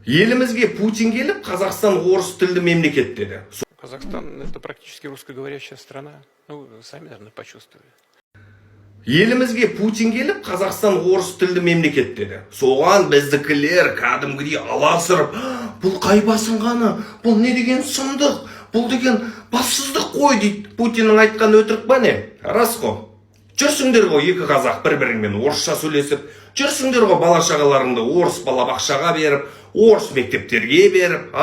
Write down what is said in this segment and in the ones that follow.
Елімізге Путин келіп, Қазақстан орыс тілді мемлекет деді. Казахстан это практически русскоговорящая страна. Ну, сами, наверное, почувствовали. Елімізге Путин келіп, Қазақстан орыс тілді мемлекет деді. Соған біздікілер кәдімгідей аласырып, бұл қай басынғаны, бұл не деген сұмдық, бұл деген бассыздық қой дейді. Путиннің айтқан өтірік ба не? Рас қой. Жүрсіңдер ғой екі қазақ бір-біріңмен орысша сөйлесіп, жүрсіңдер ғой бала-шағаларыңды орыс балабақшаға беріп, орыс мектептерге беріп,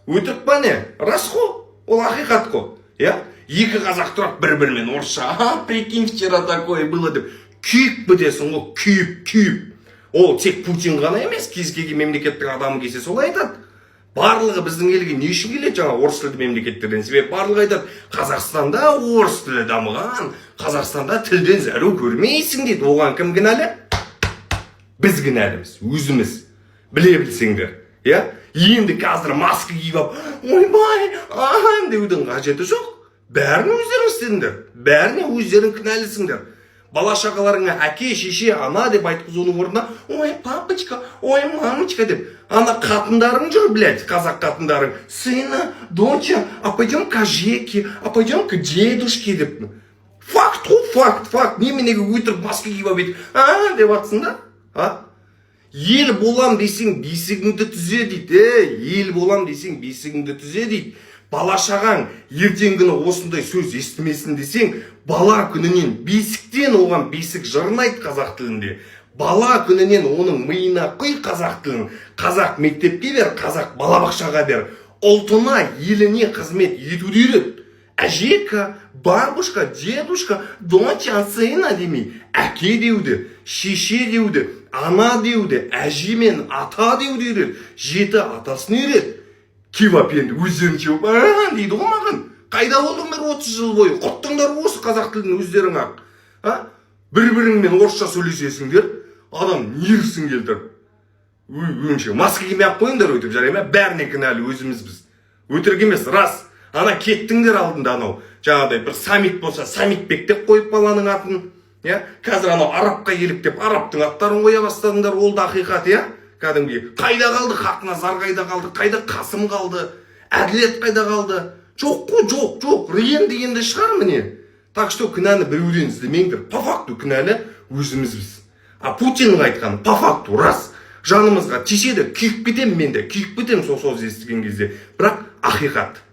өтірік па не? Рас қой. Ол ақиқат қой. Екі қазақ тұрып бір-бірмен орысша, прикинь, вчера такое было деп, күйіп бітесің ғой, күйіп. Ол тек Путин ғана емес, кез келген мемлекеттің адамы келсе солай айтады. Барлығы біздің елге не үшін келеді жаңа орыс тілді мемлекеттерден? Себебі барлығы айтады, Қазақстанда орыс тілі дамыған, Қазақстанда тілден зәру көрмейсің дейді. Оған кім кінәлі? Біз кінәліміз, өзіміз. Біле білсеңдер. Енді қазір маска киіп алып, ойбай, деудің қажеті жоқ. Бәріне өздерің істедіңдер. Бәріне өздерің кінәлісіңдер. Бала-шағаларыңа әке, шеше, ана деп айтқызудың орнына, ой, папочка, ой, мамочка деп. Ана қатындарың жүр, блядь, қазақ қатындарың. Сына, доча, а пойдем к Жеке, а пойдем к дедушке деп. Факт қой, факт. Неменеге өтіріп маска киіп алып, деп атсың да? Ел болам десең бесігіңді түзе дейді. Ел болам десең бесігіңді түзе дейді. Бала-шағаң ертеңгіні осындай сөз естімесін десең, бала күнінен бесіктен оған бесік жырын айт қазақ тілінде. Бала күнінен оның миына құй қазақ тілін. Қазақ мектепке бер, қазақ балабақшаға бер. Ұлтына, еліне қызмет етуді үйрет. Әжека, бабушка, дедушка, доча, сына демей. Әке деуді, шеше деуді, ана деуді, әже мен ата деуді үйрет. Жеті атасын үйрет. Кебап енді өздерінше дейді ғой маған. Қайда болдыңдар 30 жыл бойы? Құттыңдар осы қазақ тілін өздерің ақ. Бір-біріңмен орысша сөйлесесіңдер, адам нервісін келтіріп. Өңше, маска кимей ақ қойыңдар өйтіп жарай ма? Бәріне кінәлі өзімізбіз. Өтірік емес, рас. Ана кеттіңдер алдында анау. Жаңағыдай бір саммит болса, саммит бектеп қойып баланың атын. Қазір анау арапқа еліктеп, араптың аттарын қоя бастадыңдар, ол да ақиқат, кәдімгі. Қайда қалды Хақназар, қайда қалды, қайда Қасым қалды, әділет қайда қалды? Жоқ қой, жоқ. Енді шығар міне. Так что кінәні біреуден іздемеңдер. По факту кінәлі өзімізбіз. А Путиннің айтқаны по факту рас. Жанымызға тисе де күйіп кетем мен де, күйіп кетем сол сөз естіген кезде. Бірақ ақиқат.